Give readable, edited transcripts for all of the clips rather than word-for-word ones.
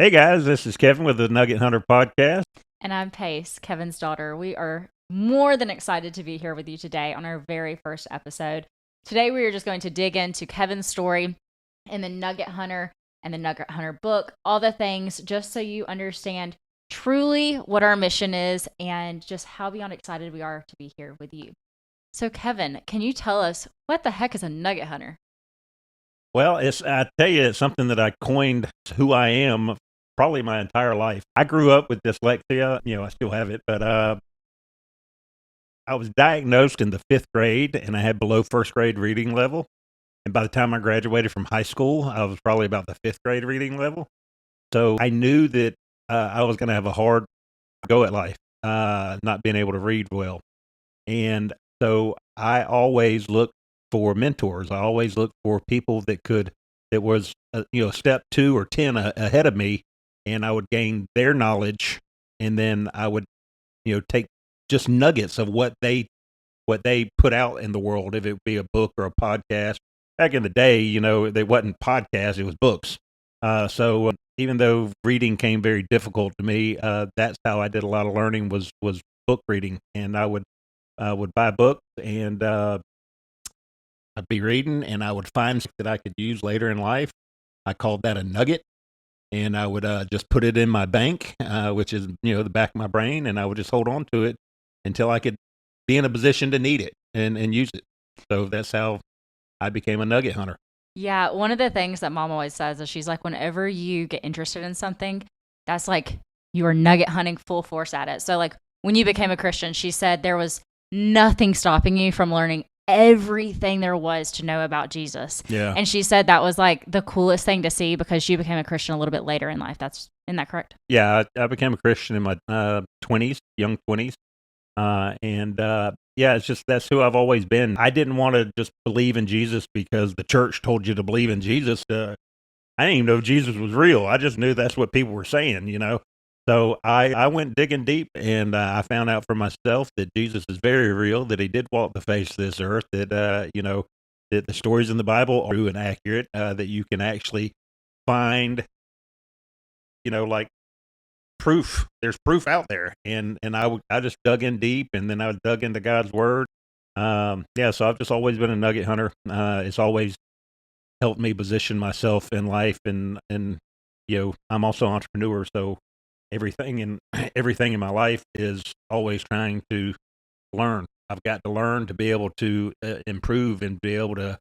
Hey guys, this is Kevin with the Nugget Hunter podcast. And I'm Pace, Kevin's daughter. We are more than excited to be here with you today on our very first episode. Today, we are just going to dig into Kevin's story and the Nugget Hunter and the Nugget Hunter book, all the things, just so you understand truly what our mission is and just how beyond excited we are to be here with you. So, Kevin, can you tell us what the heck is a Nugget Hunter? Well, I tell you, it's something that I coined who I am probably my entire life. I grew up with dyslexia, I still have it, but I was diagnosed in the fifth grade and I had below first grade reading level. And by the time I graduated from high school, I was probably about the fifth grade reading level. So I knew that I was going to have a hard go at life, not being able to read well. And so I always looked for mentors. I always looked for people that was, step 2 or 10 ahead of me, and I would gain their knowledge, and then I would, take just nuggets of what they put out in the world, if it be a book or a podcast. Back in the day, they wasn't podcasts; it was books. So even though reading came very difficult to me, that's how I did a lot of learning was book reading, and I would buy books and I'd be reading and I would find that I could use later in life. I called that a nugget, and I would just put it in my bank, which is the back of my brain, and I would just hold on to it until I could be in a position to need it and use it. So that's how I became a nugget hunter. Yeah, one of the things that mom always says is she's like, whenever you get interested in something, that's like you are nugget hunting full force at it. So, like, when you became a Christian, she said there was nothing stopping you from learning everything there was to know about Jesus. Yeah. And she said that was like the coolest thing to see because you became a Christian a little bit later in life. Isn't that correct? Yeah, I became a Christian in my 20s, young 20s. And yeah, it's just that's who I've always been. I didn't want to just believe in Jesus because the church told you to believe in Jesus. I didn't even know Jesus was real. I just knew that's what people were saying. So I went digging deep, and I found out for myself that Jesus is very real, that he did walk the face of this earth, that, that the stories in the Bible are true and accurate, that you can actually find, like, proof. There's proof out there, and I just dug in deep, and then I dug into God's word. Yeah, so I've just always been a nugget hunter. It's always helped me position myself in life, and I'm also an entrepreneur, so everything in my life is always trying to learn. I've got to learn to be able to improve and be able to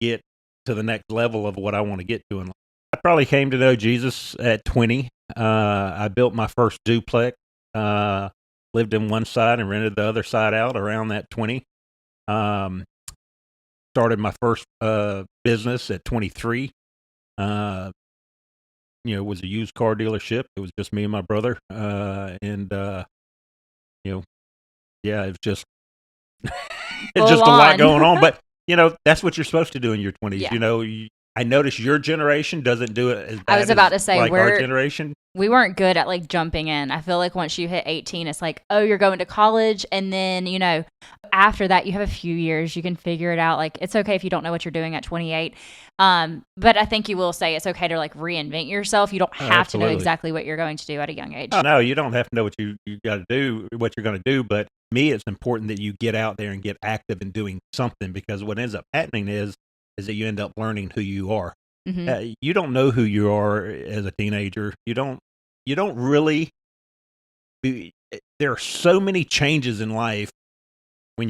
get to the next level of what I want to get to in life. I probably came to know Jesus at 20. I built my first duplex, lived in one side and rented the other side out around that 20. Um, Started my first business at 23. It was a used car dealership. It was just me and my brother. And you know, yeah, it's just it's just a lot going on. But that's what you're supposed to do in your 20s. Yeah. I notice your generation doesn't do it as bad I was about to as say like our generation. we weren't good at like jumping in. I feel like once you hit 18, it's like, oh, you're going to college. And then, after that, you have a few years. You can figure it out. Like, it's okay if you don't know what you're doing at 28. But I think you will say it's okay to like reinvent yourself. You don't have to know exactly what you're going to do at a young age. Oh, no, you don't have to know what you got to do, what you're going to do. But me, it's important that you get out there and get active in doing something, because what ends up happening is that you end up learning who you are. Mm-hmm. You don't know who you are as a teenager. You don't really. There are so many changes in life when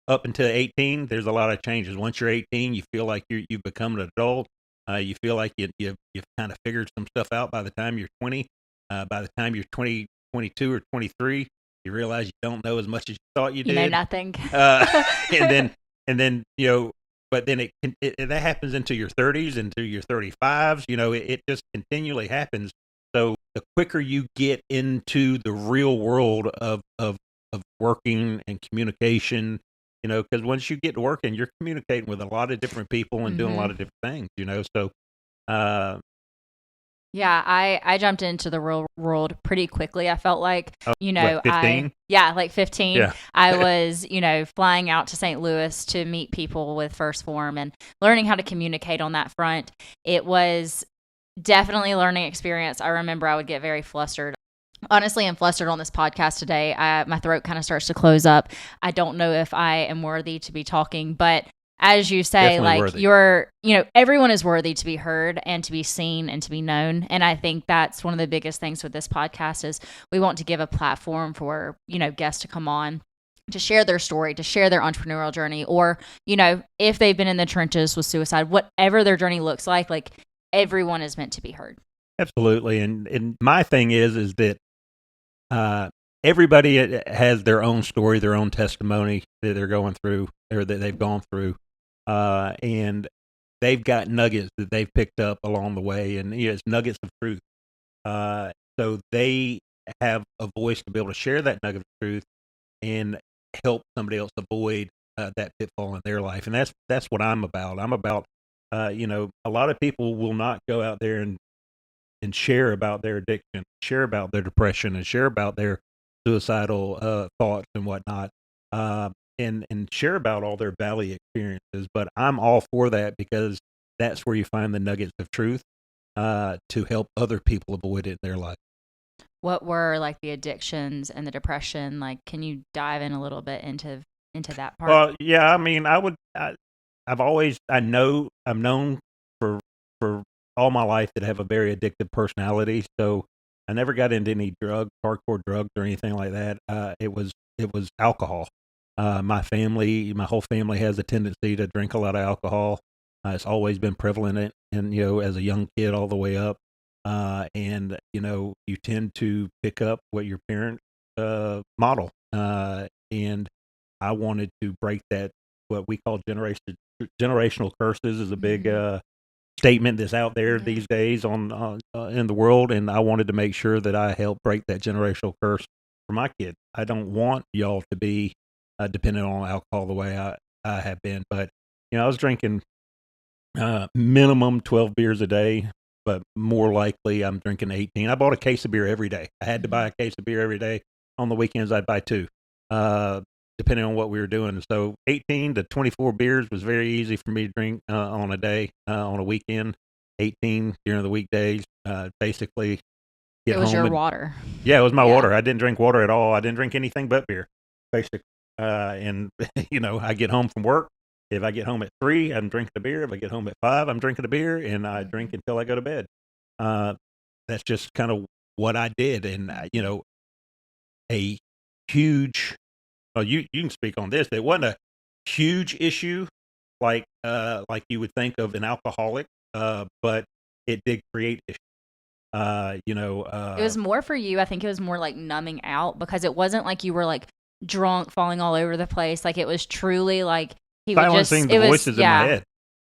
up until 18. There's a lot of changes. Once you're 18, you feel like you've become an adult. You feel like you've kind of figured some stuff out by the time you're 20. By the time you're 20, 22, or 23, you realize you don't know as much as you thought you did. You know nothing. And then but then that happens into your 30s, into your 35s. It just continually happens. So the quicker you get into the real world of working and communication, because once you get to working, you're communicating with a lot of different people and doing a lot of different things. So yeah, I jumped into the real world pretty quickly. I felt like, what, 15? Like 15. Yeah. I was, flying out to St. Louis to meet people with First Form and learning how to communicate on that front. It was definitely a learning experience. I remember I would get very flustered. Honestly, I'm flustered on this podcast today. My throat kind of starts to close up. I don't know if I am worthy to be talking, but as you say, Definitely like worthy. everyone is worthy to be heard and to be seen and to be known. And I think that's one of the biggest things with this podcast is we want to give a platform for, guests to come on to share their story, to share their entrepreneurial journey, or, if they've been in the trenches with suicide, whatever their journey looks like everyone is meant to be heard. Absolutely. And my thing is that everybody has their own story, their own testimony that they're going through or that they've gone through. And they've got nuggets that they've picked up along the way, and it's nuggets of truth. So they have a voice to be able to share that nugget of truth and help somebody else avoid that pitfall in their life. And that's what I'm about. I'm about, a lot of people will not go out there and share about their addiction, share about their depression, and share about their suicidal thoughts and whatnot, and share about all their valley experiences. But I'm all for that because that's where you find the nuggets of truth to help other people avoid it in their life. What were like the addictions and the depression? Like, can you dive in a little bit into that part? Well, yeah, I mean, I'm known for all my life that have a very addictive personality. So I never got into any hardcore drugs or anything like that. It was alcohol. My whole family has a tendency to drink a lot of alcohol. It's always been prevalent, and as a young kid all the way up. And you tend to pick up what your parents model. And I wanted to break that, what we call generational curses is a big statement that's out there these days on in the world, and I wanted to make sure that I help break that generational curse for my kids. I don't want y'all to be dependent on alcohol the way I have been, but I was drinking minimum 12 beers a day, but more likely I'm drinking 18. I bought a case of beer every day. I had to buy a case of beer every day. On the weekends, I'd buy two, depending on what we were doing. So 18 to 24 beers was very easy for me to drink on a day, on a weekend. 18 during the weekdays. Basically, get It was home your and water. yeah, it was my Yeah. water. I didn't drink water at all. I didn't drink anything but beer, basically. And I get home from work. If I get home at 3, I'm drinking a beer. If I get home at 5, I'm drinking a beer, and I drink until I go to bed. Uh, that's just kind of what I did, and a huge. Well, you can speak on this. It wasn't a huge issue like you would think of an alcoholic, but it did create issues. It was more for you. I think it was more like numbing out because it wasn't like you were like drunk, falling all over the place. Like it was truly like he would just, silencing the it was, voices in my head.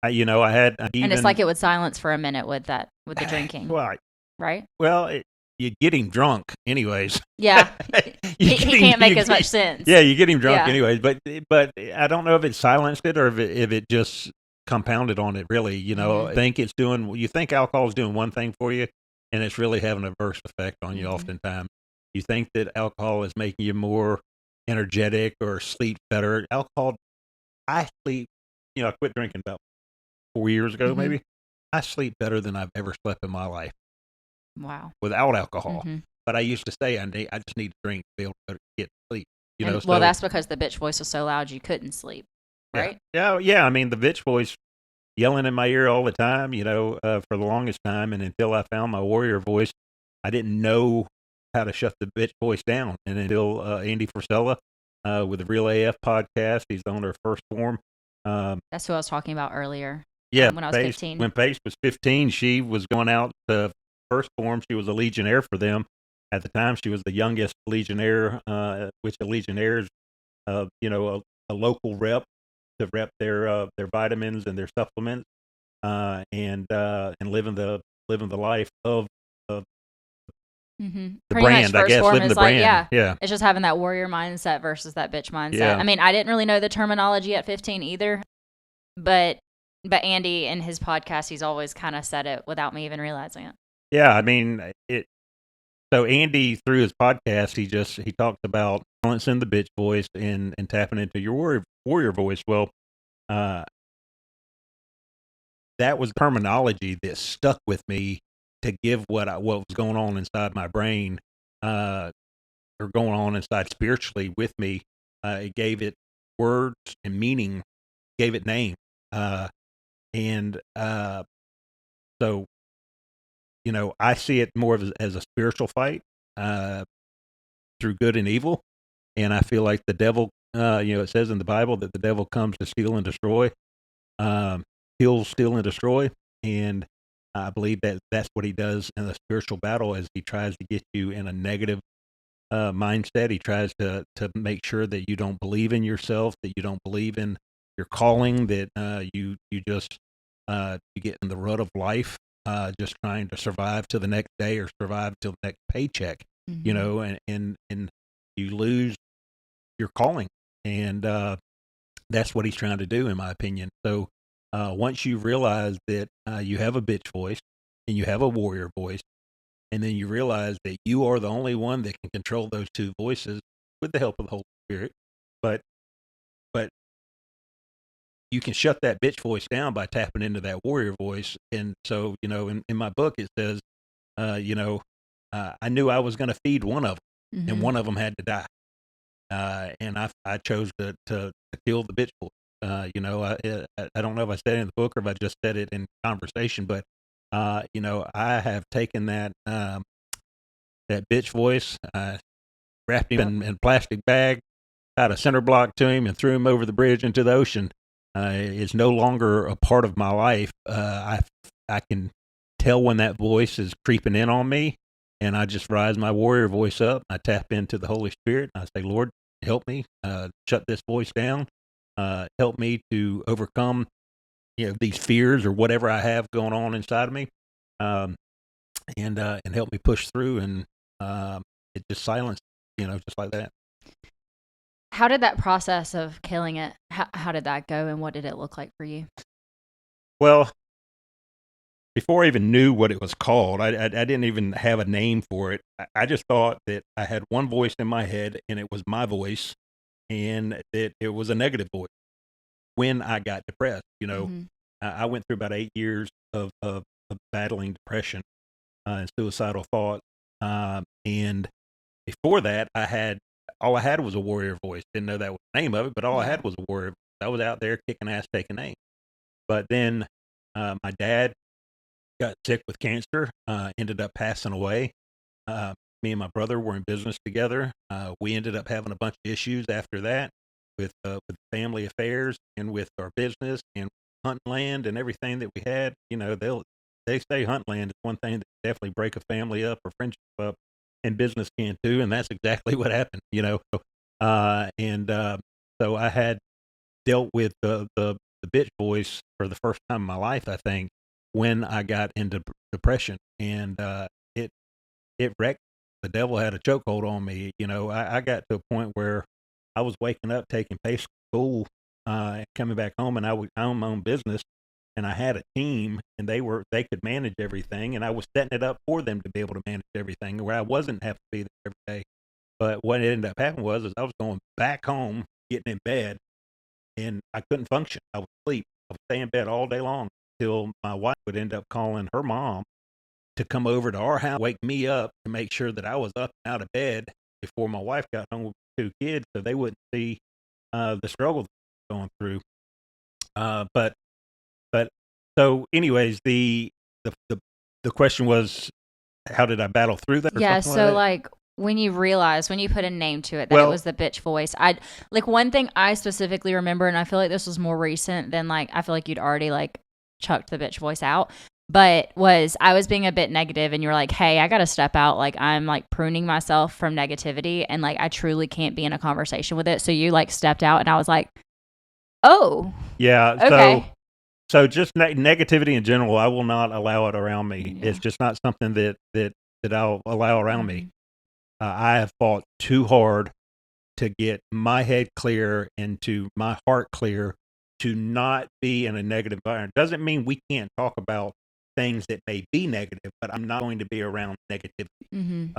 I had and it's like it would silence for a minute with the drinking, well, right? you get him drunk anyways. Yeah. You He get him- can't make you as get- much sense. Yeah, you get him drunk Yeah. anyways. But I don't know if it silenced it or if it just compounded on it. Really, Mhm. I think it's doing. You think alcohol is doing one thing for you, and it's really having a adverse effect on you. Mhm. Oftentimes, you think that alcohol is making you more energetic or sleep better. Alcohol, I sleep. I quit drinking about 4 years ago, Mhm. maybe. I sleep better than I've ever slept in my life Wow. without alcohol. Mhm. But I used to say I just need to drink to be able to get sleep. And So that's because the bitch voice was so loud you couldn't sleep, yeah, right? yeah. I mean, the bitch voice yelling in my ear all the time. For the longest time, and until I found my warrior voice, I didn't know how to shut the bitch voice down. And until Andy Frisella with the Real AF podcast, he's on our First Form. That's who I was talking about earlier. Yeah, When I was 15. When Pace was 15, she was going out to First Form. She was a Legionnaire for them. At the time, she was the youngest Legionnaire, which a Legionnaire is, a local rep to rep their vitamins and their supplements, and living the life of Mm-hmm. the Pretty much brand, I first guess, form living is the like, brand. Yeah. it's just having that warrior mindset versus that bitch mindset. Yeah. I mean, I didn't really know the terminology at 15 either, but Andy in his podcast, he's always kind of said it without me even realizing it. Yeah, I mean it. So Andy, through his podcast, he talked about balancing the bitch voice and tapping into your warrior voice. Well, uh, that was terminology that stuck with me to give what was going on inside my brain, or going on inside spiritually with me. It gave it words and meaning, gave it name, and so I see it more as a spiritual fight, uh, through good and evil, and I feel like the devil. It says in the Bible that the devil comes to steal and destroy, um, kill, steal, and destroy. And I believe that that's what he does in the spiritual battle, as he tries to get you in a negative mindset. He tries to make sure that you don't believe in yourself, that you don't believe in your calling, that you just you get in the rut of life, just trying to survive till the next day or survive till the next paycheck. Mm-hmm. And you lose your calling, and that's what he's trying to do, in my opinion. So once you realize that you have a bitch voice and you have a warrior voice, and then you realize that you are the only one that can control those two voices with the help of the Holy Spirit, but but you can shut that bitch voice down by tapping into that warrior voice. And so, in my book it says, I knew I was going to feed one of them, and Mm-hmm. one of them had to die. And I chose to kill the bitch boy. I don't know if I said it in the book or if I just said it in conversation, but I have taken that bitch voice, wrapped him in a plastic bag, tied a center block to him, and threw him over the bridge into the ocean. It's no longer a part of my life. I can tell when that voice is creeping in on me, and I just rise my warrior voice up. I tap into the Holy Spirit, and I say, Lord, help me shut this voice down. Help me to overcome these fears or whatever I have going on inside of me, um, and help me push through. And it just silenced, just like that. How did that process of killing it? How did that go, and what did it look like for you? Well, before I even knew what it was called, I didn't even have a name for it. I just thought that I had one voice in my head, and it was my voice, and that it was a negative voice. When I got depressed, Mm-hmm. I went through about 8 years of battling depression and suicidal thoughts. And before that, all I had was a warrior voice. Didn't know that was the name of it, but all I Yeah. had was a warrior voice. I was out there kicking ass, taking names. But then my dad got sick with cancer, ended up passing away. Uh, Me and my brother were in business together. We ended up having a bunch of issues after that with family affairs and with our business and hunting land and everything that we had. They say hunt land is one thing that can definitely break a family up or friendship up, and business can too. And that's exactly what happened. And so I had dealt with the bitch voice for the first time in my life, I think, when I got into depression, and it it wrecked. The devil had a chokehold on me. I got to a point where I was waking up, taking pace school, coming back home, and I owned my own business, and I had a team, and they could manage everything, and I was setting it up for them to be able to manage everything, where I wasn't having to be there every day. But what ended up happening was, is I was going back home, getting in bed, and I couldn't function. I would sleep. I would stay in bed all day long till my wife would end up calling her mom to come over to our house, wake me up to make sure that I was up and out of bed before my wife got home with 2 kids, so they wouldn't see the struggle that I was going through. But but so, anyways, the the question was, how did I battle through that or Yeah, something like so that? like when you realized, when you put a name to it, that it Well, was the bitch voice, I like one thing I specifically remember, and I feel like this was more recent than like I feel like you'd already like chucked the bitch voice out, but was I was being a bit negative, and you were like, "Hey, I got to step out. Like I'm like pruning myself from negativity, and like I truly can't be in a conversation with it." So you like stepped out, and I was like, "Oh, yeah. So okay, just negativity in general, I will not allow it around me. It's yeah, just not something that I'll allow around me. mm-hmm. I have fought too hard to get my head clear and to my heart clear to not be in a negative environment. Doesn't mean we can't talk about things that may be negative, but I'm not going to be around negativity. Mm-hmm.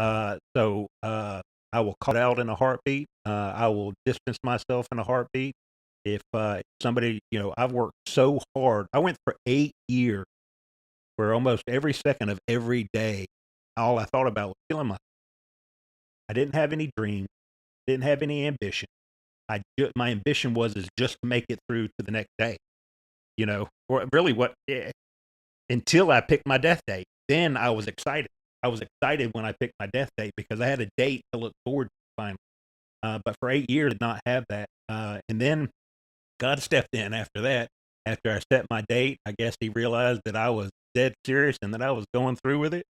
I will cut out in a heartbeat. I will distance myself in a heartbeat. If somebody, I've worked so hard. I went for 8 years where almost every second of every day, all I thought about was killing myself. I didn't have any dreams, didn't have any ambition. My ambition was is just to make it through to the next day, or really until I picked my death date. Then I was excited. I was excited when I picked my death date because I had a date to look forward to finally. But for 8 years, I did not have that. And then God stepped in after that. After I set my date, I guess he realized that I was dead serious and that I was going through with it.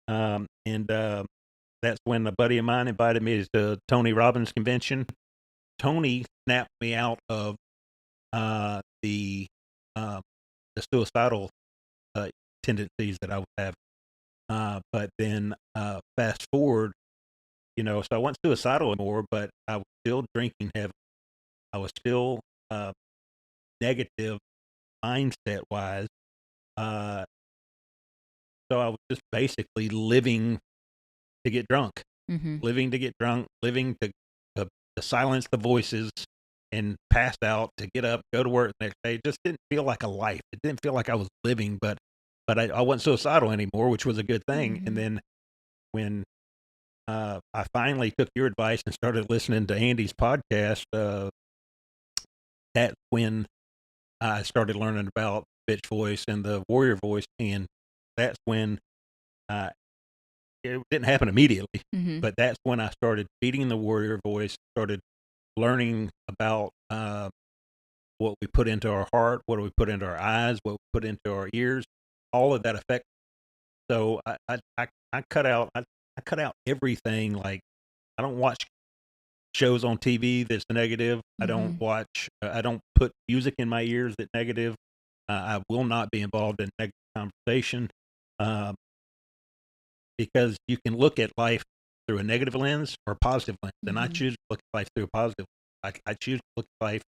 And that's when a buddy of mine invited me to Tony Robbins' convention. Tony snapped me out of the suicidal tendencies that I was having. But then fast forward, so I wasn't suicidal anymore, but I was still drinking heavily. I was still negative mindset wise. So I was just basically living to get drunk, living to get drunk, living to silence the voices and pass out, to get up, go to work the next day. It just didn't feel like a life. It didn't feel like I was living, but I wasn't suicidal anymore, which was a good thing. And then when I finally took your advice and started listening to Andy's podcast, that's when I started learning about bitch voice and the warrior voice. And that's when it didn't happen immediately, but that's when I started feeding the warrior voice, started learning about what we put into our heart, what do we put into our eyes, what we put into our ears, all of that affects. So I cut out everything. Like, I don't watch shows on TV that's negative. I don't watch. I don't put music in my ears that's negative. I will not be involved in negative conversation, because you can look at life through a negative lens or a positive lens, and I choose to look at life through a positive. I choose to look at life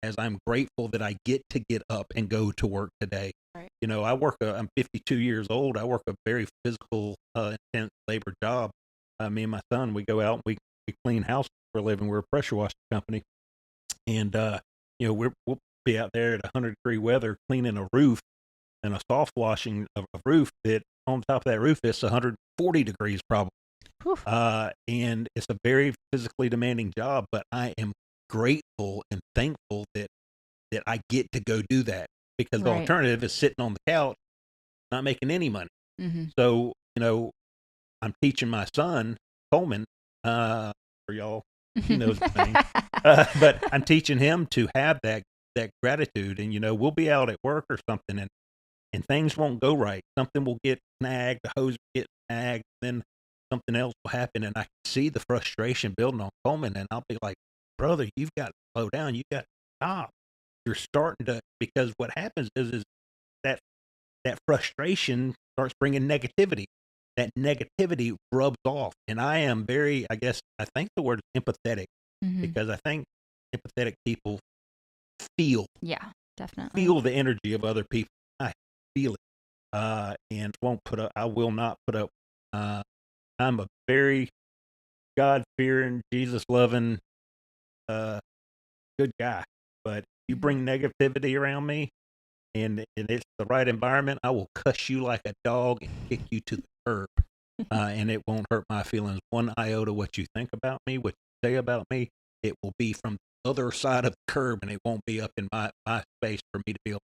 as I'm grateful that I get to get up and go to work today. Right. I'm 52 years old. I work a very physical, intense labor job. Me and my son, we go out and we clean houses for a living. We're a pressure washing company. And, we'll be out there at 100-degree weather cleaning a roof and a soft washing of a roof that on top of that roof is 140 degrees probably. And it's a very physically demanding job, but I am grateful and thankful that I get to go do that, because the alternative is sitting on the couch, not making any money. So, I'm teaching my son, Coleman, for y'all, he knows his name, but I'm teaching him to have that gratitude. And, we'll be out at work or something, and things won't go right. Something will get snagged, the hose will get snagged, then something else will happen, and I can see the frustration building on Coleman, and I'll be like, brother, you've got to slow down. You got to stop. You're starting to, because what happens is that frustration starts bringing negativity. That negativity rubs off. And I am very, I think the word is empathetic, because I think empathetic people feel the energy of other people. I feel it. And I will not put up, I'm a very God-fearing, Jesus-loving, good guy. But you bring negativity around me, and it's the right environment, I will cuss you like a dog and kick you to the curb. And it won't hurt my feelings one iota what you think about me, what you say about me. It will be from the other side of the curb, and it won't be up in my space for me to feel.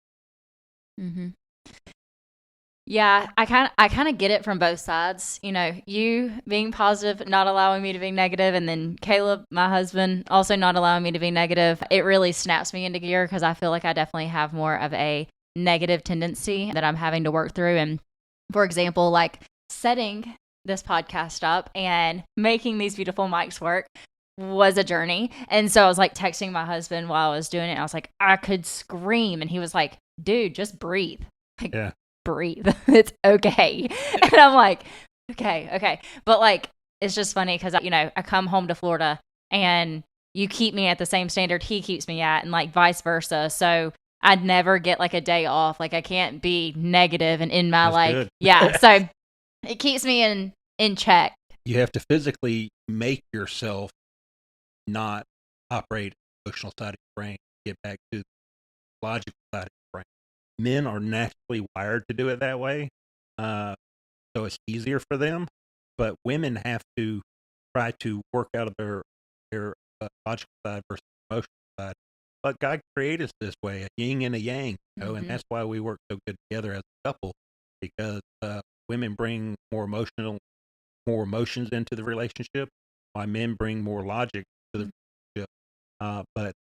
Yeah, I kind of get it from both sides. You being positive, not allowing me to be negative, and then Caleb, my husband, also not allowing me to be negative. It really snaps me into gear, because I feel like I definitely have more of a negative tendency that I'm having to work through. And for example, like setting this podcast up and making these beautiful mics work was a journey. And so I was like texting my husband while I was doing it. I was like, I could scream. And he was like, dude, just breathe. Like, yeah. Breathe. It's okay. And I'm like, okay. But like, it's just funny because, I come home to Florida and you keep me at the same standard he keeps me at, and like vice versa. So I'd never get like a day off. Like, I can't be negative and in my That's good. Yeah. So it keeps me in check. You have to physically make yourself not operate the emotional side of your brain, get back to the logical side of your brain. Men are naturally wired to do it that way. so it's easier for them. But women have to try to work out of their logical side versus emotional side. But God created us this way, a yin and a yang, and that's why we work so good together as a couple, because women bring more emotions into the relationship, while men bring more logic to the relationship. But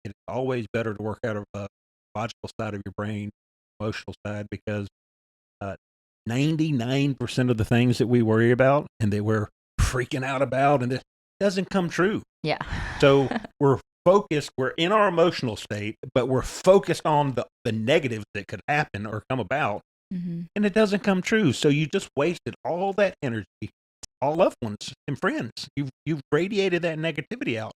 it's always better to work out of the logical side of your brain, emotional side, because 99% of the things that we worry about and that we're freaking out about, and it doesn't come true. Yeah. So we're focused, we're in our emotional state, but we're focused on the negatives that could happen or come about, and it doesn't come true. So you just wasted all that energy, all loved ones and friends. You've radiated that negativity out.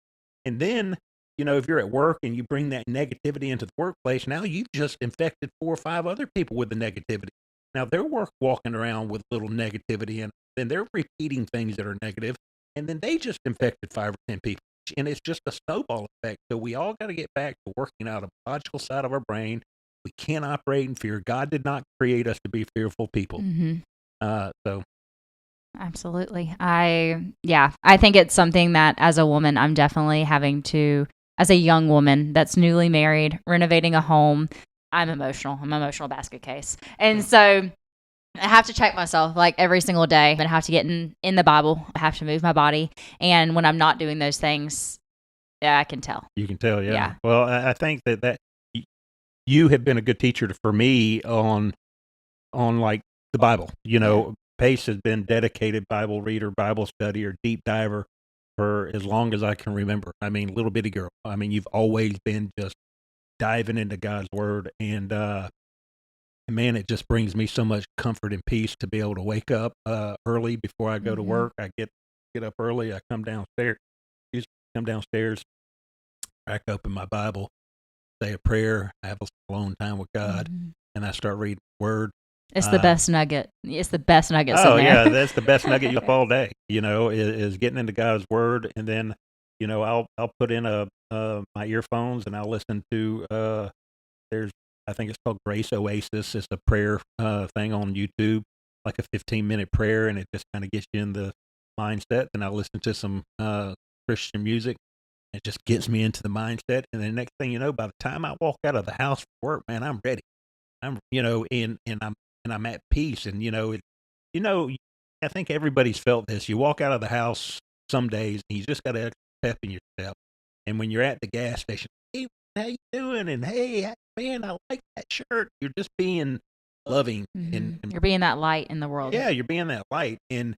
And then, if you're at work and you bring that negativity into the workplace, now you've just infected 4 or 5 other people with the negativity. Now they're walking around with little negativity, and then they're repeating things that are negative, and then they just infected 5 or 10 people. And it's just a snowball effect. So we all got to get back to working out of the logical side of our brain. We can't operate in fear. God did not create us to be fearful people. So absolutely. I think it's something that as a woman, I'm definitely having to, as a young woman that's newly married, renovating a home, I'm emotional. I'm an emotional basket case. And so I have to check myself like every single day. I have to get in the Bible. I have to move my body. And when I'm not doing those things, yeah, I can tell. You can tell, yeah. Well, I think that you have been a good teacher for me on like the Bible. Pace has been dedicated Bible reader, Bible studier, deep diver for as long as I can remember. I mean, little bitty girl. I mean, you've always been just diving into God's word, and man, it just brings me so much comfort and peace to be able to wake up early before I go to work. I get up early. I come downstairs, crack open my Bible, say a prayer, have a alone time with God, and I start reading the word. It's the best nugget. It's the best nuggets in Oh, there. yeah, that's the best nugget you have all day, is getting into God's word. And then, I'll put in my earphones and I'll listen to, I think it's called Grace Oasis. It's a prayer thing on YouTube, like a 15-minute prayer, and it just kind of gets you in the mindset. And I'll listen to some Christian music. It just gets me into the mindset. And the next thing you know, by the time I walk out of the house for work, man, I'm ready. And I'm at peace. And I think everybody's felt this. You walk out of the house some days, and you just got a pep in your step. And when you're at the gas station, hey, how you doing? And hey, man, I like that shirt. You're just being loving, and you're being that light in the world. Yeah, you're being that light, and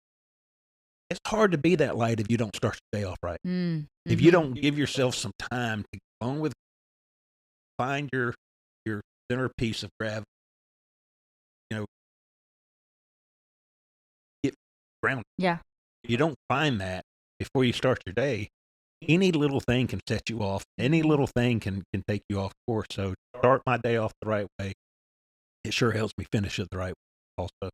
it's hard to be that light if you don't start your day off right. If you don't give yourself some time to go on with, find your center piece of gravity, get grounded. Yeah. If you don't find that before you start your day, any little thing can set you off. Any little thing can take you off course. So start my day off the right way. It sure helps me finish it the right way also.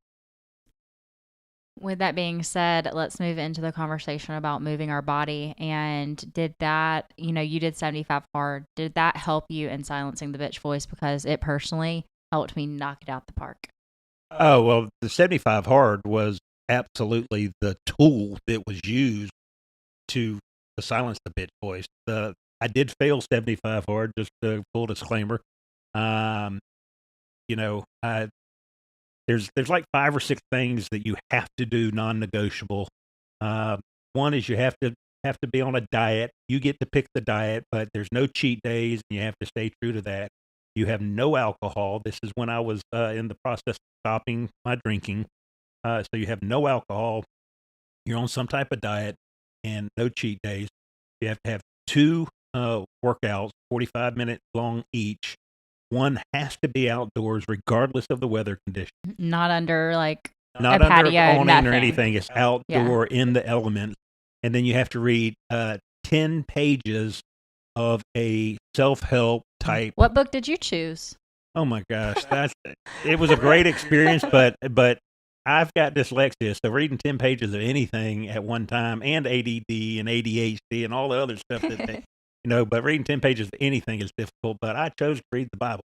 With that being said, let's move into the conversation about moving our body. And did that, you did 75 hard. Did that help you in silencing the bitch voice? Because it personally helped me knock it out the park. Oh, well, the 75 hard was absolutely the tool that was used to silence the bitch voice. I did fail 75 hard, just a full disclaimer. There's like 5 or 6 things that you have to do non-negotiable. One is you have to be on a diet. You get to pick the diet, but there's no cheat days, and you have to stay true to that. You have no alcohol. This is when I was in the process of stopping my drinking. So you have no alcohol. You're on some type of diet and no cheat days. You have to have 2 workouts, 45 minutes long each. One has to be outdoors regardless of the weather condition. Not under like not a under patio, awning nothing. or anything. It's outdoor in the elements. And then you have to read 10 pages of a self-help type. What book did you choose? Oh my gosh, it was a great experience, but I've got dyslexia, so reading 10 pages of anything at one time, and ADD and ADHD and all the other stuff that but reading 10 pages of anything is difficult. But I chose to read the Bible,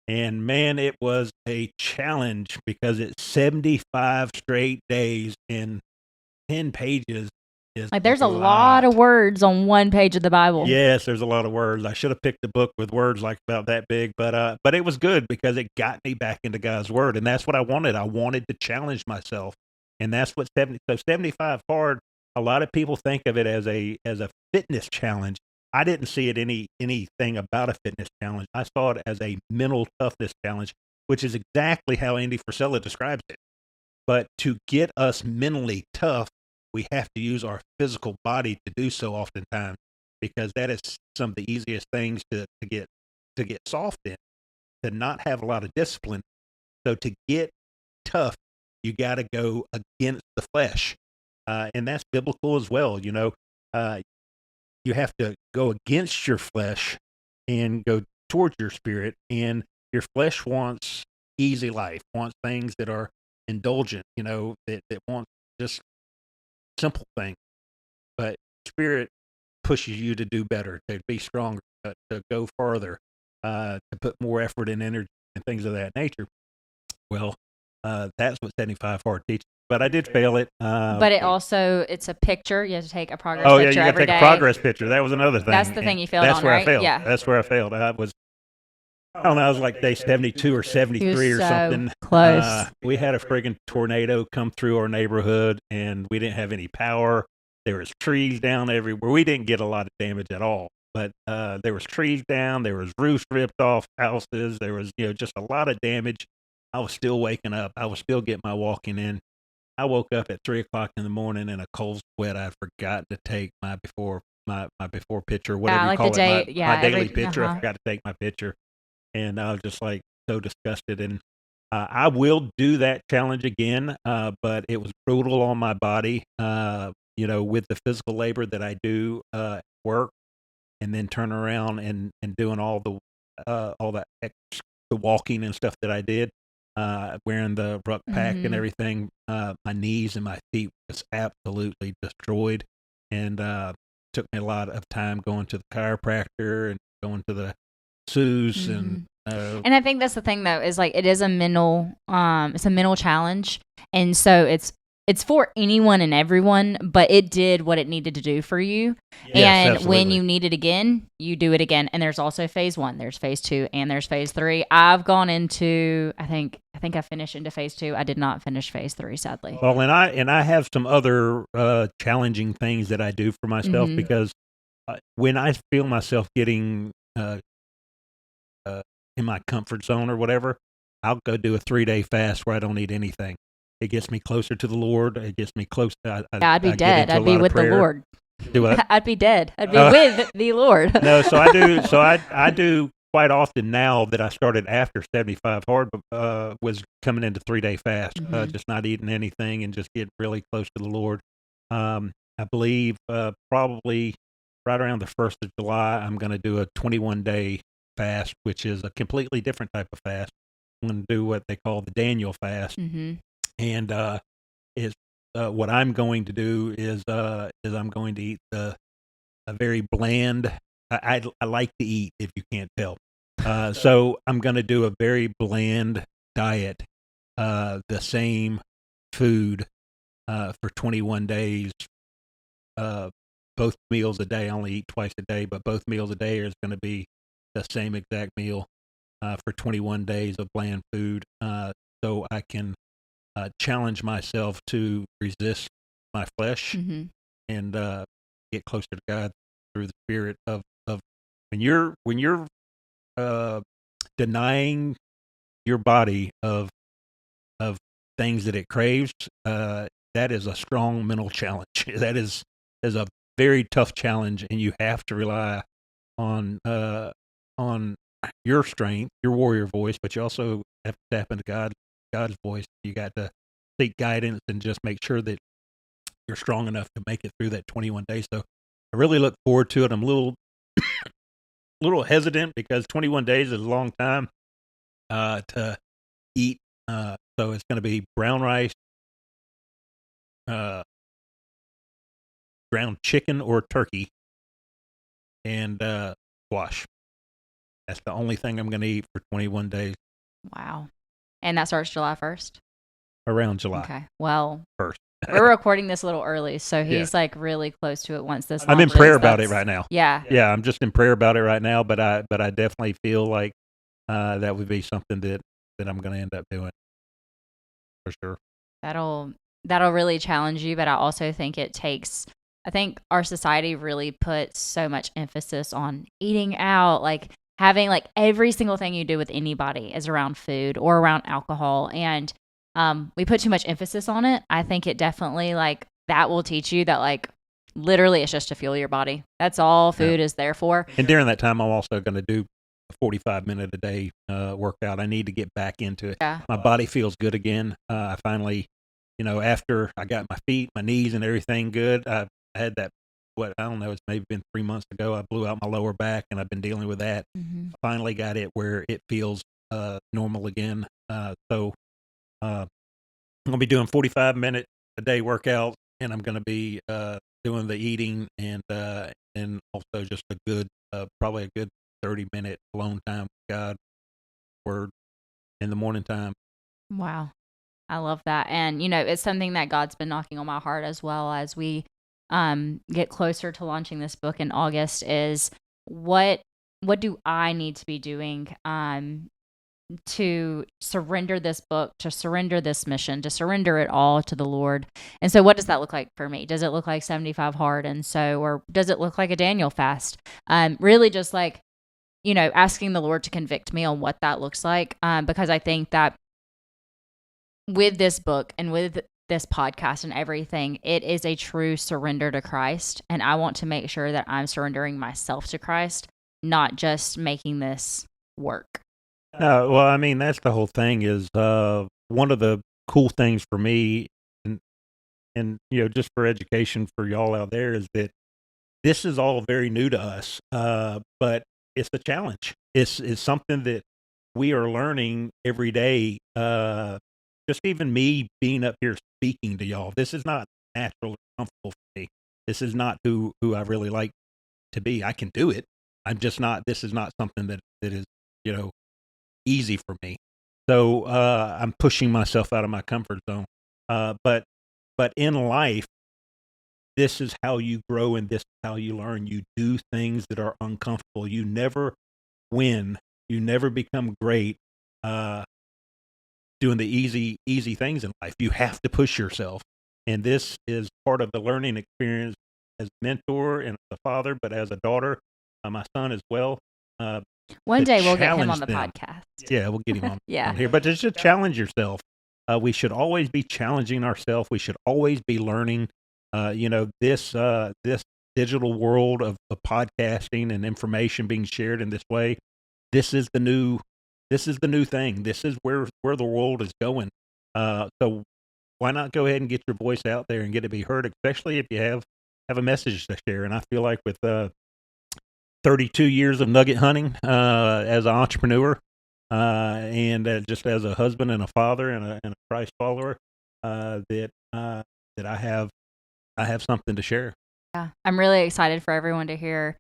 And man, it was a challenge because it's 75 straight days and 10 pages is Like a there's a lot lot. of words on one page of the Bible. Yes, there's a lot of words. I should have picked a book with words like about that big, but it was good because it got me back into God's word, and that's what I wanted. I wanted to challenge myself, and that's what 75 hard. A lot of people think of it as a fitness challenge. I didn't see it anything about a fitness challenge. I saw it as a mental toughness challenge, which is exactly how Andy Frisella describes it. But to get us mentally tough, we have to use our physical body to do so oftentimes, because that is some of the easiest things to get soft in, to not have a lot of discipline. So to get tough, you got to go against the flesh, and that's biblical as well. You have to go against your flesh and go towards your spirit. And your flesh wants easy life, wants things that are indulgent, that wants just simple things. But spirit pushes you to do better, to be stronger, to go farther, to put more effort and energy and things of that nature. Well, that's what 75 hard teaches. But I did fail it. But it's a picture. You have to take a progress Oh yeah, picture you got to every take a day. progress picture. That was another thing. That's the thing you failed That's on, where I right? failed. Yeah. That's where I failed. I don't know, I was like day 72 or 73 or so something. close. We had a friggin' tornado come through our neighborhood, and we didn't have any power. There was trees down everywhere. We didn't get a lot of damage at all, but there was trees down. There was roofs ripped off houses. There was, just a lot of damage. I was still waking up. I was still getting my walking in. I woke up at 3 o'clock in the morning in a cold sweat. I'd forgotten to take my before picture, whatever you like call the it, day, my daily every, picture. I forgot to take my picture, and I was just like so disgusted. And I will do that challenge again, but it was brutal on my body. With the physical labor that I do at work, and then turn around and doing all the walking and stuff that I did, wearing the ruck pack and everything. My knees and my feet was absolutely destroyed, and took me a lot of time going to the chiropractor and going to the Sue's and I think that's the thing though, is like it is a it's a mental challenge, and so it's for anyone and everyone, but it did what it needed to do for you. Yes, and absolutely. When you need it again, you do it again. And there's also phase 1, there's phase 2, and there's phase 3. I've gone into, I think I finished into phase 2. I did not finish phase 3, sadly. Well, and I have some other challenging things that I do for myself, because when I feel myself getting in my comfort zone or whatever, I'll go do a 3-day fast where I don't eat anything. It gets me closer to the Lord. It gets me close. I'd be dead. I'd be with the Lord. Do what? I'd be dead. I'd be with the Lord. No, so I do. So I do quite often now that I started after 75 hard, was coming into 3-day fast, just not eating anything and just getting really close to the Lord. I believe probably right around the 1st of July, I'm going to do a 21-day fast, which is a completely different type of fast. I'm going to do what they call the Daniel fast, and is what I'm going to do is I'm going to eat a very bland. I like to eat, if you can't tell. So I'm going to do a very bland diet, the same food for 21 days. Both meals a day. I only eat twice a day, but both meals a day is going to be the same exact meal for 21 days of bland food, so I can challenge myself to resist my flesh and get closer to God through the Spirit of when you're denying your body of things that it craves. That is a strong mental challenge. That is a very tough challenge, and you have to rely on your strength, your warrior voice, but you also have to tap into God's voice. You got to seek guidance and just make sure that you're strong enough to make it through that 21 days. So I really look forward to it. I'm a little hesitant because 21 days is a long time to eat. So it's going to be brown rice, ground chicken or turkey, and squash. That's the only thing I'm going to eat for 21 days. Wow. And that starts July 1st? Around July Okay. Well, 1st. we're recording this a little early, so Yeah. he's like really close to it once this I'm in launches. prayer about it right now. Yeah. Yeah, I'm just in prayer about it right now, but I definitely feel like that would be something that I'm going to end up doing for sure. That'll really challenge you, but I also think I think our society really puts so much emphasis on eating out, like having like every single thing you do with anybody is around food or around alcohol. And we put too much emphasis on it. I think it definitely like that will teach you that like literally it's just to fuel your body. That's all food is there for. And during that time, I'm also going to do a 45-minute a day workout. I need to get back into it. Yeah. My body feels good again. I finally, after I got my feet, my knees, and everything good, I had that, I don't know, it's maybe been 3 months ago, I blew out my lower back, and I've been dealing with that. Mm-hmm. I finally got it where it feels normal again. So I'm going to be doing 45-minute a day workouts, and I'm going to be doing the eating and also just a good, probably a good 30-minute alone time with God, word in the morning time. Wow. I love that. And, it's something that God's been knocking on my heart as well as we get closer to launching this book in August is what do I need to be doing to surrender this book, to surrender this mission, to surrender it all to the Lord. And so what does that look like for me? Does it look like 75 hard? And so, or does it look like a Daniel fast? Really just like, asking the Lord to convict me on what that looks like. Because I think that with this book and with this podcast and everything, it is a true surrender to Christ. And I want to make sure that I'm surrendering myself to Christ, not just making this work. No, well, I mean, that's the whole thing is one of the cool things for me and just for education for y'all out there is that this is all very new to us, but it's a challenge. It's something that we are learning every day. Just even me being up here speaking to y'all, this is not natural or comfortable for me. This is not who I really like to be. I can do it. I'm just not. This is not something that is easy for me. So I'm pushing myself out of my comfort zone. But in life, this is how you grow and this is how you learn. You do things that are uncomfortable. You never win. You never become great doing the easy things in life. You have to push yourself. And this is part of the learning experience as a mentor and as a father, but as a daughter, my son as well. One day we'll get him challenge on the them. podcast. Yeah, we'll get him on, Yeah. on here. But just to challenge yourself. We should always be challenging ourselves. We should always be learning. This digital world of podcasting and information being shared in this way. This is the new thing. This is where the world is going. So why not go ahead and get your voice out there and get it be heard, especially if you have a message to share. And I feel like with 32 years of nugget hunting as an entrepreneur and just as a husband and a father and a Christ follower, that I have something to share. Yeah, I'm really excited for everyone to hear,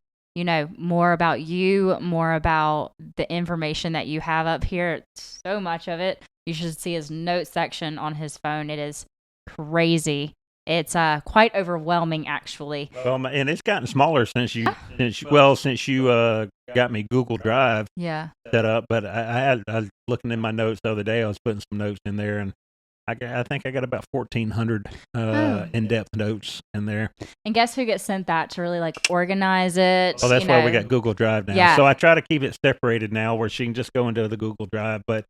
more about you, more about the information that you have up here. So much of it. You should see his notes section on his phone. It is crazy. It's quite overwhelming, actually. Well, and it's gotten smaller since you got me Google Drive set up. But I was looking in my notes the other day. I was putting some notes in there, and I think I got about 1,400 in-depth notes in there. And guess who gets sent that to really like organize it? Oh, that's why we got Google Drive now. Yeah. So I try to keep it separated now, where she can just go into the Google Drive. But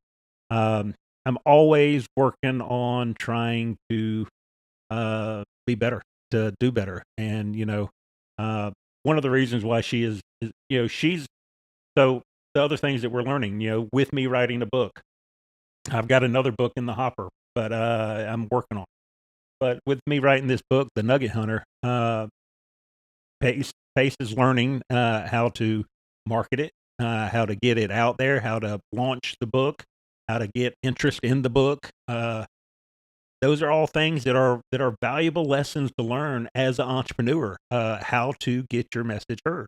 I'm always working on trying to be better, to do better. And, one of the reasons why she is she's, so the other things that we're learning, with me writing a book, I've got another book in the hopper, but I'm working on it. But with me writing this book, The Nugget Hunter, Pace is learning how to market it, how to get it out there, how to launch the book, how to get interest in the book. Those are all things that are valuable lessons to learn as an entrepreneur, how to get your message heard.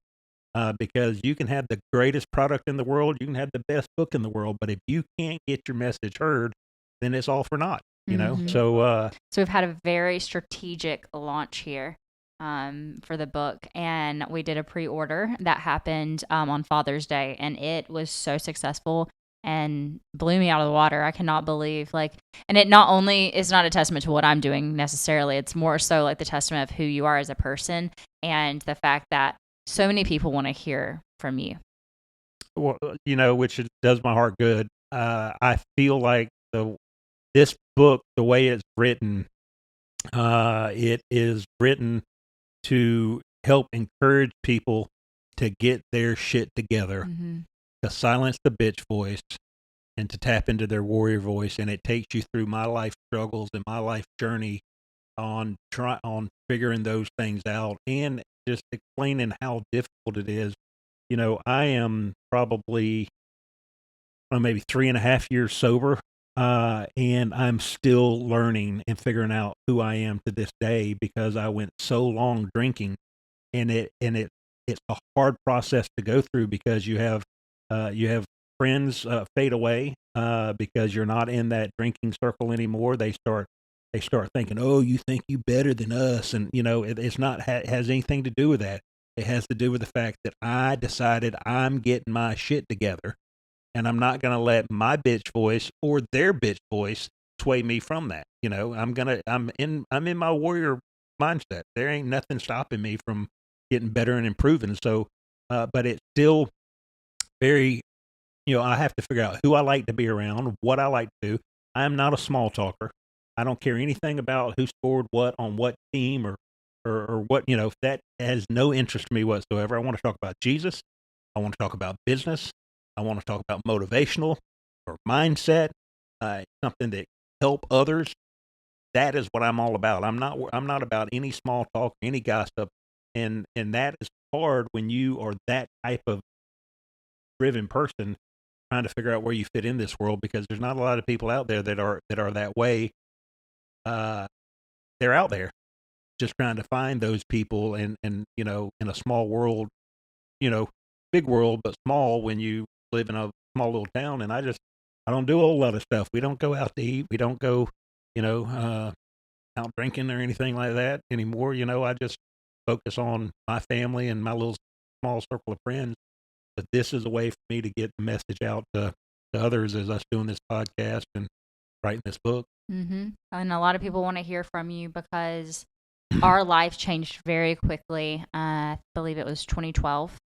because you can have the greatest product in the world, you can have the best book in the world, but if you can't get your message heard, then it's all for naught, you know? Mm-hmm. So we've had a very strategic launch here for the book, and we did a pre-order that happened on Father's Day, and it was so successful and blew me out of the water. I cannot believe, like, and it not only is not a testament to what I'm doing necessarily, it's more so like the testament of who you are as a person and the fact that so many people want to hear from you. Well, you know, which does my heart good. I feel like this book, the way it's written, it is written to help encourage people to get their shit together, Mm-hmm. to silence the bitch voice, and to tap into their warrior voice. And it takes you through my life struggles and my life journey on figuring those things out, and just explaining how difficult it is. You know, I am probably maybe 3.5 years sober, and I'm still learning and figuring out who I am to this day because I went so long drinking, and it's a hard process to go through because you have friends fade away because you're not in that drinking circle anymore. They start thinking, oh, you think you better than us, and you know it's not has anything to do with that. It has to do with the fact that I decided I'm getting my shit together, and I'm not going to let my bitch voice or their bitch voice sway me from that. You know, I'm in my warrior mindset. There ain't nothing stopping me from getting better and improving. So, but it's still very, you know, I have to figure out who I like to be around, what I like to do. I am not a small talker. I don't care anything about who scored what on what team or what, you know, that has no interest to me whatsoever. I want to talk about Jesus. I want to talk about business. I want to talk about motivational or mindset, something that help others. That is what I'm all about. I'm not about any small talk, any gossip, and that is hard when you are that type of driven person trying to figure out where you fit in this world because there's not a lot of people out there that are that way. Uh, they're out there just trying to find those people, and you know, in a small world, you know, big world but small when you live in a small little town. And I don't do a whole lot of stuff. We don't go out to eat. We don't go, you know, out drinking or anything like that anymore. You know, I just focus on my family and my little small circle of friends. But this is a way for me to get the message out to others as us doing this podcast and writing this book. Mm-hmm. And a lot of people want to hear from you because our life changed very quickly. I believe it was 2012.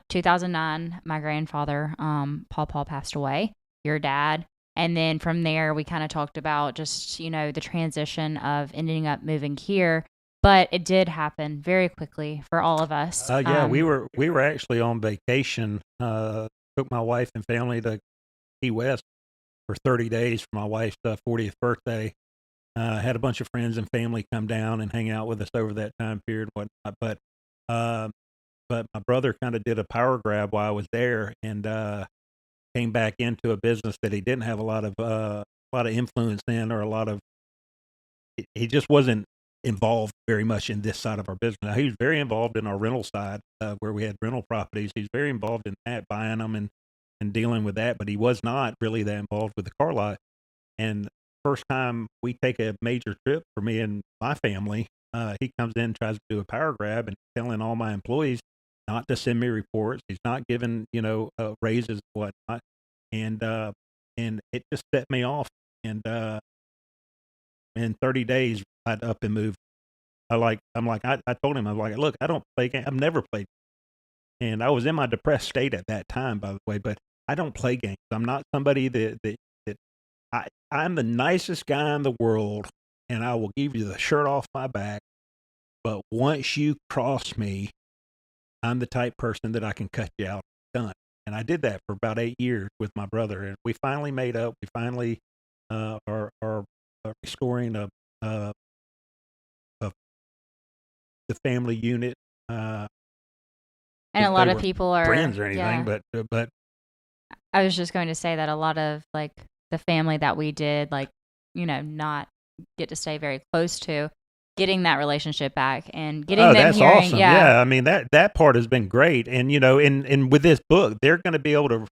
2009, my grandfather, Paul passed away, your dad. And then from there, we kind of talked about just, you know, the transition of ending up moving here. But it did happen very quickly for all of us. Yeah, we were actually on vacation. Took my wife and family to Key West for 30 days for my wife's 40th birthday. Had a bunch of friends and family come down and hang out with us over that time period and whatnot. But my brother kind of did a power grab while I was there, and came back into a business that he didn't have a lot of influence in, or a lot of. He just wasn't involved very much in this side of our business. Now, he was very involved in our rental side, where we had rental properties. He's very involved in that, buying them and dealing with that, but he was not really that involved with the car lot. And first time we take a major trip for me and my family, he comes in, tries to do a power grab, and telling all my employees not to send me reports. He's not giving, you know, raises and whatnot. And it just set me off. And in 30 days, I'd up and moved. I told him, I'm like, look, I don't play games. I've never played. And I was in my depressed state at that time, by the way, but I don't play games. I'm not somebody that I'm the nicest guy in the world, and I will give you the shirt off my back. But once you cross me, I'm the type person that I can cut you out. Done. And I did that for about 8 years with my brother, and we finally made up. We finally are restoring a the family unit. and a If lot they of were people are, friends or anything, yeah. but I was just going to say that a lot of like the family that we did, like, you know, not get to stay very close to, getting that relationship back and getting Oh, them that's hearing. awesome. Yeah. Yeah, I mean that part has been great, and and with this book, they're going to be able to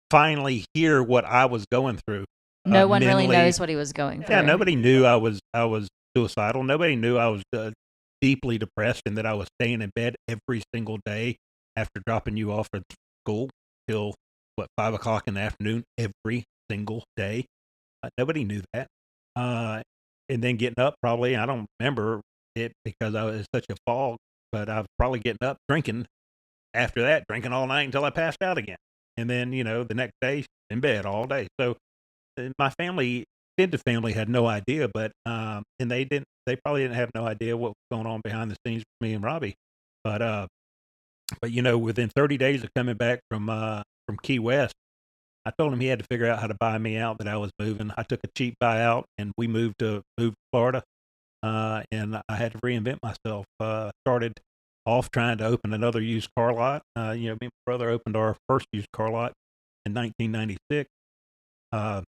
finally hear what I was going through No one really mentally. knows what he was going Yeah, through. nobody knew I was suicidal. Nobody knew I was deeply depressed and that I was staying in bed every single day after dropping you off at school till 5 o'clock in the afternoon every single day. Nobody knew that. And then getting up, probably I don't remember it because I was such a fog, but I was probably getting up drinking after that, drinking all night until I passed out again. And then the next day in bed all day. So my family, extended family, had no idea, but and they probably didn't have no idea what was going on behind the scenes with me and Robbie. But within 30 days of coming back from Key West, I told him he had to figure out how to buy me out, that I was moving. I took a cheap buyout and we moved to Florida. And I had to reinvent myself. Started off trying to open another used car lot. Me and my brother opened our first used car lot in 1996. I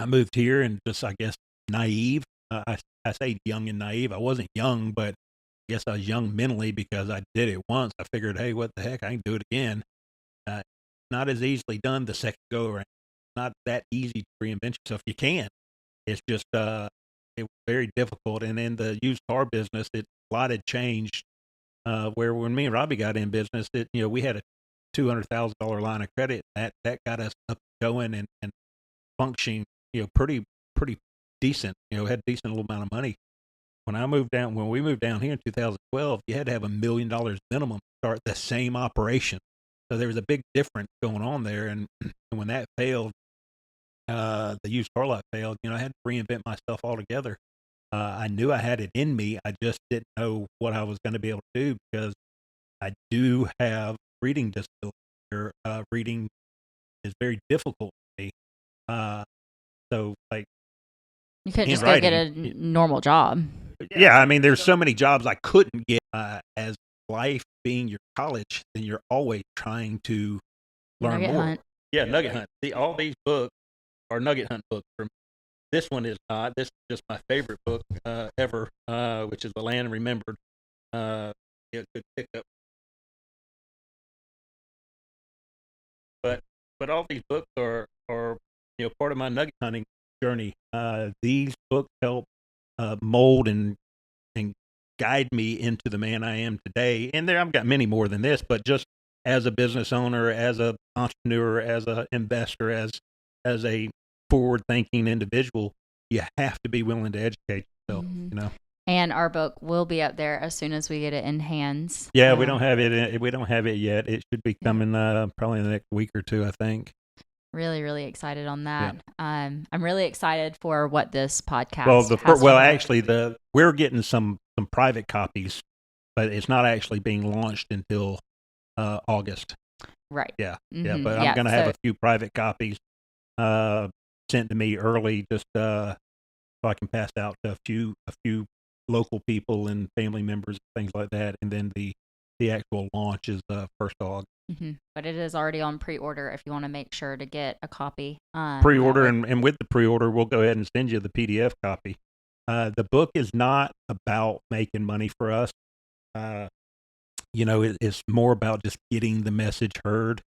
moved here and just, I guess, naive. I say young and naive. I wasn't young, but I guess I was young mentally because I did it once. I figured, hey, what the heck? I can do it again. Uh, Not as easily done the second go around. Not that easy to reinvent yourself. You can. It's just it was very difficult. And in the used car business, a lot had changed. Where when me and Robbie got in business, we had a $200,000 line of credit. That got us up going and functioning, pretty decent. Had a decent little amount of money. When we moved down here in 2012, you had to have $1 million minimum to start the same operation. So there was a big difference going on there. And when that failed, the used car lot failed, I had to reinvent myself altogether. I knew I had it in me. I just didn't know what I was going to be able to do because I do have reading disability. Reading is very difficult for me. So like You couldn't just go get handwriting, a normal job. yeah, I mean, there's so many jobs I couldn't get. As life being your college, then you're always trying to learn Nugget more. Hunt. Yeah, Nugget Hunt. All these books are Nugget Hunt books for me. This one is not. This is just my favorite book ever, which is The Land Remembered. It could pick up, but all these books are part of my nugget hunting journey. These books help mold and guide me into the man I am today. And I've got many more than this, but just as a business owner, as an entrepreneur, as an investor, as a forward thinking individual, you have to be willing to educate yourself. Mm-hmm. And our book will be up there as soon as we get it in hands. Yeah, we don't have it. We don't have it yet. It should be coming probably in the next week or two, I think. Really, really excited on that. Yeah. I'm really excited for what this podcast. We're getting some private copies, but it's not actually being launched until August. Right. Yeah. Mm-hmm. Yeah. But I'm going to have a few private copies sent to me early, just so I can pass out to a few local people and family members, things like that. And then the actual launch is first August. Mm-hmm. But it is already on pre-order if you want to make sure to get a copy. Pre-order, and with the pre-order, we'll go ahead and send you the PDF copy. The book is not about making money for us. It's more about just getting the message heard.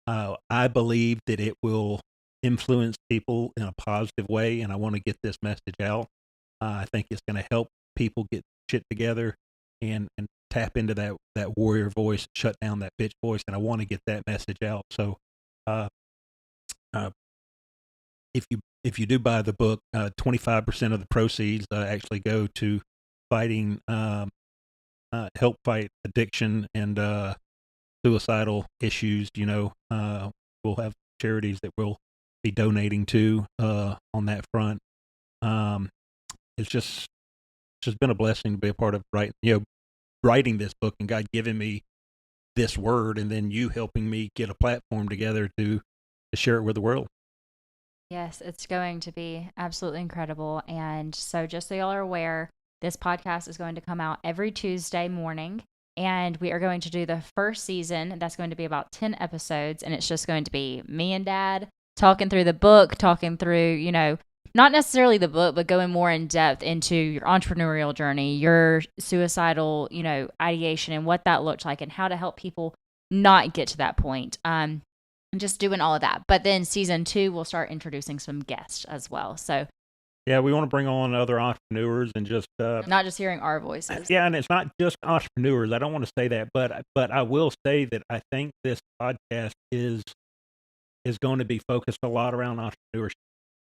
I believe that it will influence people in a positive way, and I want to get this message out. I think it's going to help people get shit together and tap into that warrior voice, shut down that bitch voice, and I want to get that message out. So, if you do buy the book, 25% of the proceeds actually go to fighting, help fight addiction and suicidal issues. We'll have charities that we'll be donating to on that front. It's just been a blessing to be a part of writing this book, and God giving me this word, and then you helping me get a platform together to share it with the world. Yes, it's going to be absolutely incredible. And so just so y'all are aware, this podcast is going to come out every Tuesday morning, and we are going to do the first season. That's going to be about 10 episodes, and it's just going to be me and Dad talking through the book, talking through, not necessarily the book, but going more in depth into your entrepreneurial journey, your suicidal, ideation and what that looked like and how to help people not get to that point. And just doing all of that. But then season 2, we'll start introducing some guests as well. So Yeah, we want to bring on other entrepreneurs and just not just hearing our voices. yeah, and it's not just entrepreneurs. I don't want to say that, but I will say that I think this podcast is going to be focused a lot around entrepreneurship,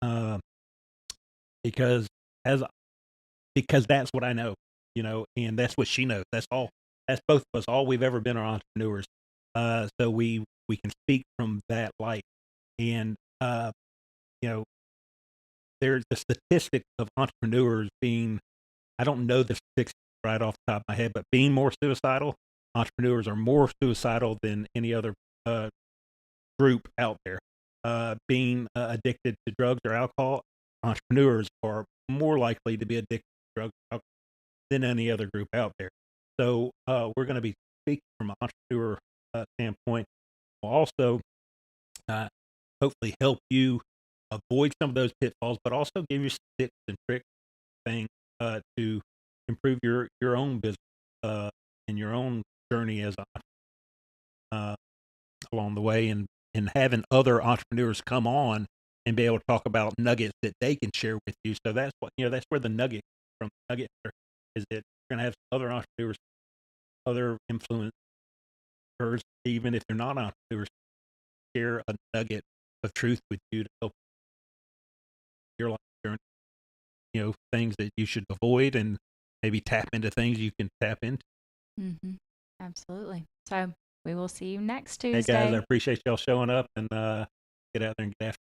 uh, because as because that's what I know, and that's what she knows. That's all. That's both of us. All we've ever been are entrepreneurs. So we can speak from that light, and you know, there's the statistics of entrepreneurs being. I don't know the statistics right off the top of my head, but being more suicidal, entrepreneurs are more suicidal than any other group out there. Being addicted to drugs or alcohol, entrepreneurs are more likely to be addicted to drugs or alcohol than any other group out there. So we're going to be speaking from an entrepreneur standpoint. We'll also uh, hopefully help you avoid some of those pitfalls, but also give you some tips and tricks things to improve your own business and your own journey as uh, along the way, and having other entrepreneurs come on and be able to talk about nuggets that they can share with you. So that's what that's where the nugget from Nugget Hunter is that you're gonna have some other entrepreneurs, other influencers, even if they're not entrepreneurs, share a nugget of truth with you to help your life journey. Things that you should avoid and maybe tap into things you can tap into. Mm-hmm. Absolutely. So we will see you next Hey guys, I Tuesday. appreciate y'all showing up and get out there and get after it.